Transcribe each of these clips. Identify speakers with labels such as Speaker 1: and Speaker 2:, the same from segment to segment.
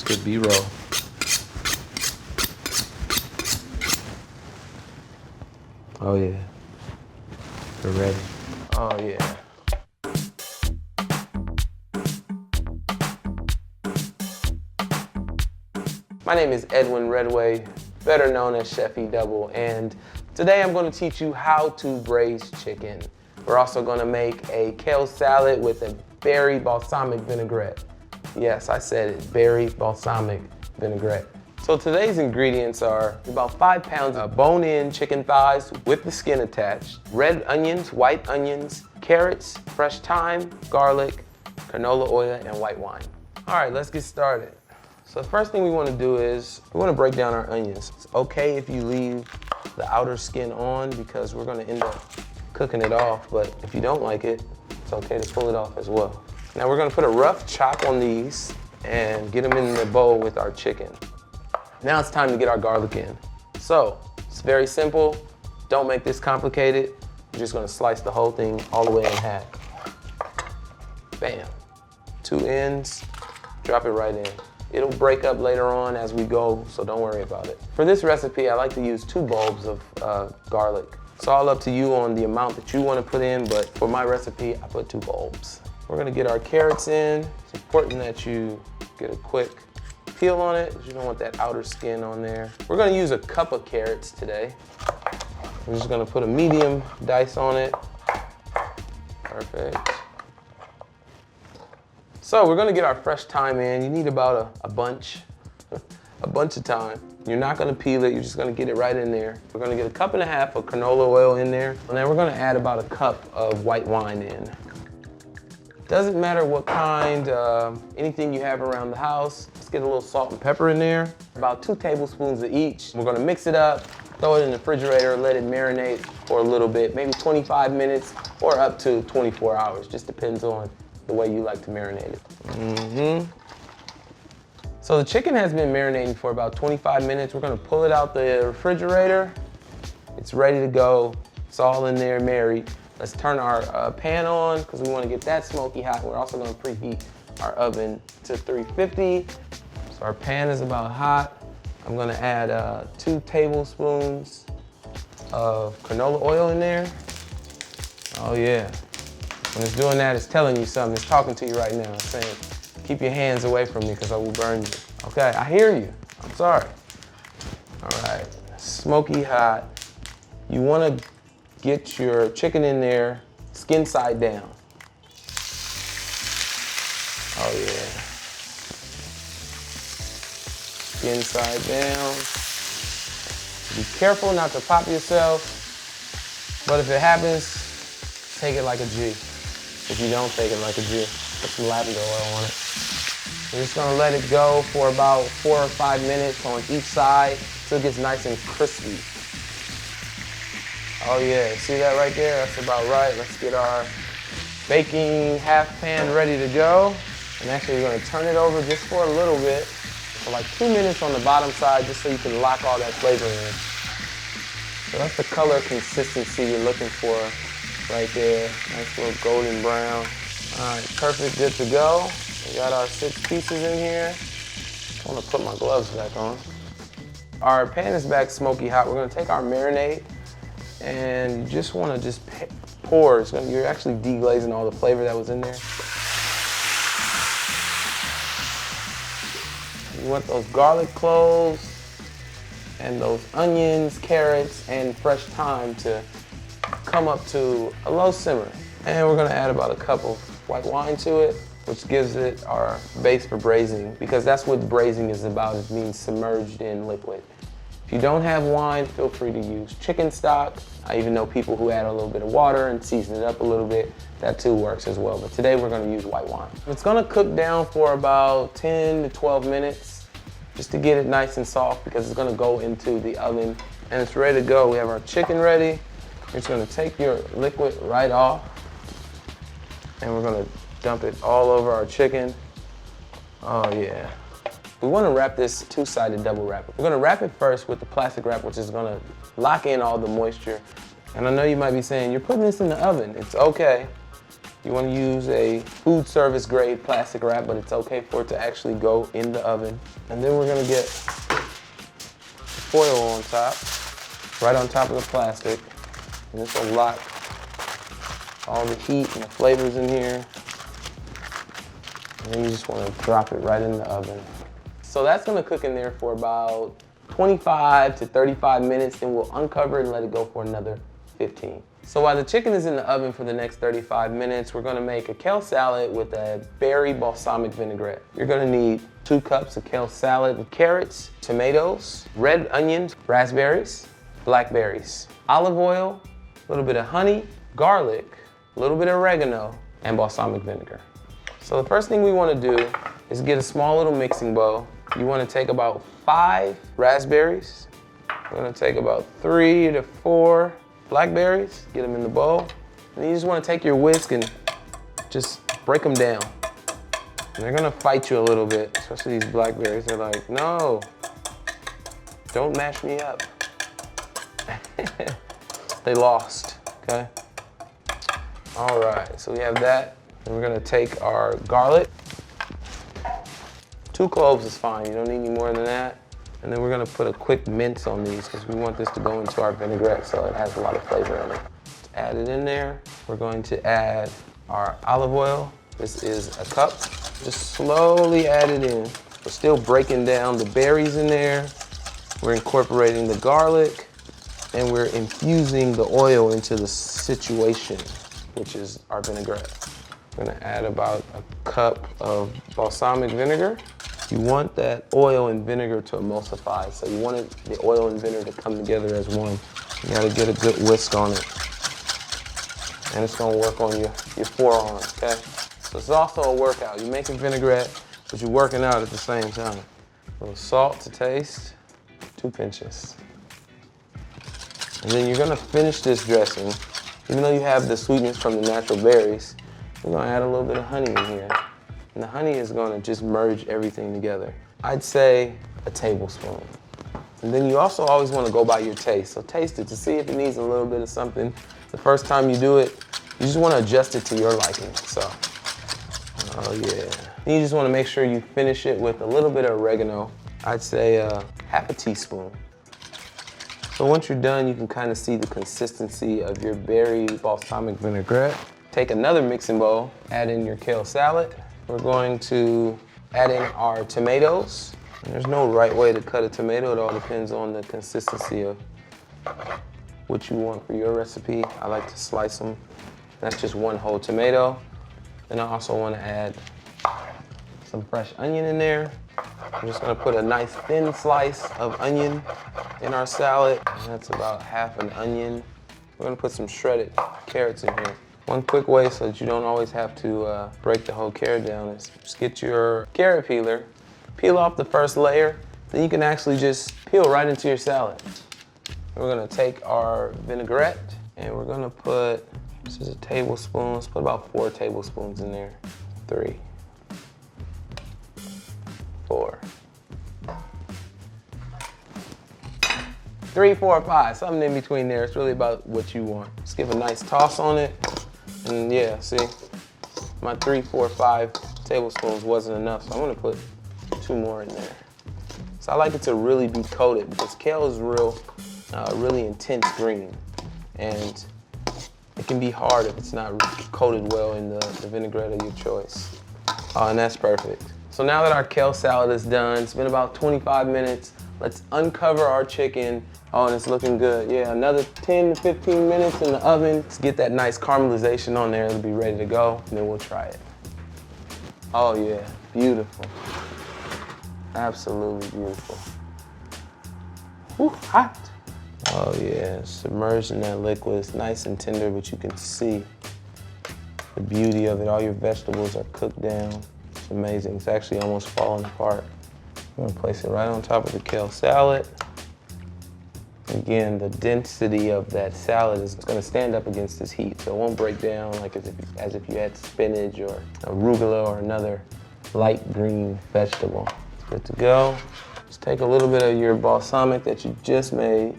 Speaker 1: That's good B-roll. Oh yeah, we're ready. Oh yeah. My name is Edwin Redway, better known as Chef E-Dubble, and today I'm going to teach you how to braise chicken. We're also going to make a kale salad with a berry balsamic vinaigrette. Yes, I said it, berry balsamic vinaigrette. So today's ingredients are about 5 pounds of bone-in chicken thighs with the skin attached, red onions, white onions, carrots, fresh thyme, garlic, canola oil, and white wine. All right, let's get started. So the first thing we want to do is we want to break down our onions. It's okay if you leave the outer skin on because we're going to end up cooking it off, but if you don't like it, it's okay to pull it off as well. Now we're going to put a rough chop on these and get them in the bowl with our chicken. Now it's time to get our garlic in. So it's very simple. Don't make this complicated. You're just going to slice the whole thing all the way in half. Bam. 2 ends, drop it right in. It'll break up later on as we go, so don't worry about it. For this recipe, I like to use 2 bulbs of garlic. It's all up to you on the amount that you want to put in, but for my recipe, I put 2 bulbs. We're gonna get our carrots in. It's important that you get a quick peel on it, because you don't want that outer skin on there. We're gonna use a cup of carrots today. We're just gonna put a medium dice on it. Perfect. So we're gonna get our fresh thyme in. You need about a bunch of thyme. You're not gonna peel it, you're just gonna get it right in there. We're gonna get a 1.5 cups of canola oil in there, and then we're gonna add about a cup of white wine in. Doesn't matter what kind, anything you have around the house. Let's get a little salt and pepper in there. About 2 tablespoons of each. We're gonna mix it up, throw it in the refrigerator, let it marinate for a little bit, maybe 25 minutes or up to 24 hours. Just depends on the way you like to marinate it. So the chicken has been marinating for about 25 minutes. We're gonna pull it out the refrigerator. It's ready to go. It's all in there married. Let's turn our pan on because we want to get that smoky hot. We're also going to preheat our oven to 350. So our pan is about hot. I'm going to add 2 tablespoons of canola oil in there. Oh yeah. When it's doing that, it's telling you something. It's talking to you right now. It's saying, keep your hands away from me because I will burn you. Okay, I hear you. I'm sorry. All right, smoky hot. You want to get your chicken in there, skin side down. Oh yeah. Skin side down. Be careful not to pop yourself, but if it happens, take it like a G. If you don't take it like a G, put some lavender oil on it. We're just gonna let it go for about 4 or 5 minutes on each side till it gets nice and crispy. Oh yeah, see that right there? That's about right. Let's get our baking half pan ready to go. And actually we're gonna turn it over just for a little bit, for like 2 minutes on the bottom side, just so you can lock all that flavor in. So that's the color consistency you're looking for right there. Nice little golden brown. All right, perfect, good to go. We got our 6 pieces in here. I wanna put my gloves back on. Our pan is back smoky hot. We're gonna take our marinade, and you just want to pour. You're actually deglazing all the flavor that was in there. You want those garlic cloves and those onions, carrots, and fresh thyme to come up to a low simmer. And we're going to add about a cup of white wine to it, which gives it our base for braising, because that's what braising is about. It means submerged in liquid. If you don't have wine, feel free to use chicken stock. I even know people who add a little bit of water and season it up a little bit. That too works as well, but today we're gonna use white wine. It's gonna cook down for about 10 to 12 minutes just to get it nice and soft, because it's gonna go into the oven and it's ready to go. We have our chicken ready. You're just gonna take your liquid right off and we're gonna dump it all over our chicken. Oh yeah. We want to wrap this 2-sided double wrap. We're going to wrap it first with the plastic wrap, which is going to lock in all the moisture. And I know you might be saying, you're putting this in the oven. It's okay. You want to use a food service grade plastic wrap, but it's okay for it to actually go in the oven. And then we're gonna get foil on top, right on top of the plastic. And this will lock all the heat and the flavors in here. And then you just want to drop it right in the oven. So that's gonna cook in there for about 25 to 35 minutes, then we'll uncover it and let it go for another 15. So while the chicken is in the oven for the next 35 minutes, we're gonna make a kale salad with a berry balsamic vinaigrette. You're gonna need 2 cups of kale salad with carrots, tomatoes, red onions, raspberries, blackberries, olive oil, a little bit of honey, garlic, a little bit of oregano, and balsamic vinegar. So the first thing we wanna do is get a small little mixing bowl. You wanna take about 5 raspberries. We're gonna take about 3 to 4 blackberries, get them in the bowl. And you just wanna take your whisk and just break them down. And they're gonna fight you a little bit, especially these blackberries. They're like, no, don't mash me up. They lost, okay? All right, so we have that. And we're gonna take our garlic. 2 cloves is fine, you don't need any more than that. And then we're gonna put a quick mince on these because we want this to go into our vinaigrette so it has a lot of flavor in it. Let's add it in there. We're going to add our olive oil. This is a cup. Just slowly add it in. We're still breaking down the berries in there. We're incorporating the garlic and we're infusing the oil into the situation, which is our vinaigrette. We're gonna add about a cup of balsamic vinegar. You want that oil and vinegar to emulsify, so you want the oil and vinegar to come together as one. You gotta get a good whisk on it. And it's gonna work on your forearms, okay? So it's also a workout. You're making vinaigrette, but you're working out at the same time. A little salt to taste, 2 pinches. And then you're gonna finish this dressing. Even though you have the sweetness from the natural berries, we're gonna add a little bit of honey in here. And the honey is gonna just merge everything together. I'd say a tablespoon. And then you also always wanna go by your taste. So taste it to see if it needs a little bit of something. The first time you do it, you just wanna adjust it to your liking, so. Oh yeah. And you just wanna make sure you finish it with a little bit of oregano. I'd say half a teaspoon. So once you're done, you can kind of see the consistency of your berry balsamic vinaigrette. Take another mixing bowl, add in your kale salad. We're going to add in our tomatoes. And there's no right way to cut a tomato. It all depends on the consistency of what you want for your recipe. I like to slice them. That's just 1 whole tomato. Then I also want to add some fresh onion in there. I'm just gonna put a nice thin slice of onion in our salad. And that's about half an onion. We're gonna put some shredded carrots in here. One quick way so that you don't always have to break the whole carrot down is just get your carrot peeler, peel off the first layer, then you can actually just peel right into your salad. We're gonna take our vinaigrette and we're gonna put, this is a tablespoon, let's put about 4 tablespoons in there. 3, 4. 3, 4, 5, something in between there. It's really about what you want. Just give a nice toss on it. And yeah, see, my 3, 4, 5 tablespoons wasn't enough, so I'm gonna put 2 more in there. So I like it to really be coated because kale is really intense green. And it can be hard if it's not coated well in the vinaigrette of your choice. And that's perfect. So now that our kale salad is done, it's been about 25 minutes. Let's uncover our chicken. Oh, and it's looking good. Yeah, another 10 to 15 minutes in the oven. Let's get that nice caramelization on there. It'll be ready to go, and then we'll try it. Oh yeah, beautiful. Absolutely beautiful. Whew, hot. Oh yeah, submerged in that liquid. It's nice and tender, but you can see the beauty of it. All your vegetables are cooked down. It's amazing. It's actually almost falling apart. I'm gonna place it right on top of the kale salad. Again, the density of that salad is gonna stand up against this heat, so it won't break down like as if you had spinach or arugula or another light green vegetable. It's good to go. Just take a little bit of your balsamic that you just made,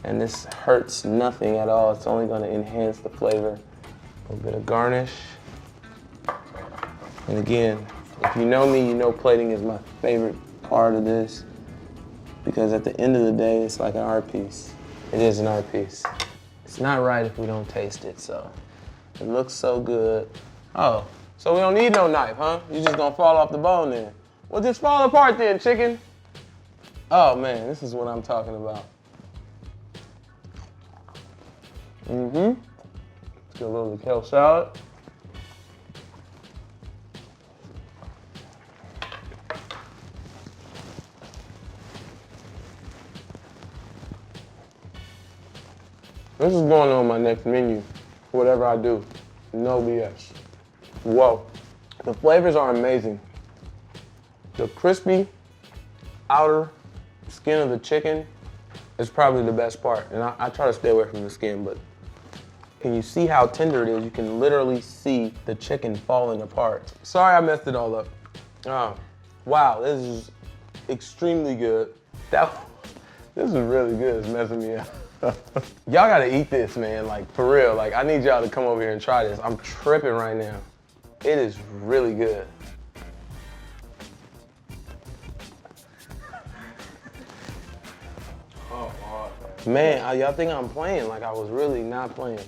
Speaker 1: and this hurts nothing at all. It's only gonna enhance the flavor. A little bit of garnish. And again, if you know me, you know plating is my favorite part of this, because at the end of the day, it's like an art piece. It is an art piece. It's not right if we don't taste it, so it looks so good. Oh, so we don't need no knife, huh? You just gonna fall off the bone then. Well, just fall apart then, chicken. Oh man, this is what I'm talking about. Let's get a little kale salad. This is going on my next menu, whatever I do. No BS. Whoa, the flavors are amazing. The crispy outer skin of the chicken is probably the best part. And I try to stay away from the skin, but can you see how tender it is? You can literally see the chicken falling apart. Sorry I messed it all up. Oh, wow, this is extremely good. This is really good, it's messing me up. Y'all gotta eat this, man, like for real. Like I need y'all to come over here and try this. I'm tripping right now. It is really good. Oh, man, y'all think I'm playing? Like I was really not playing.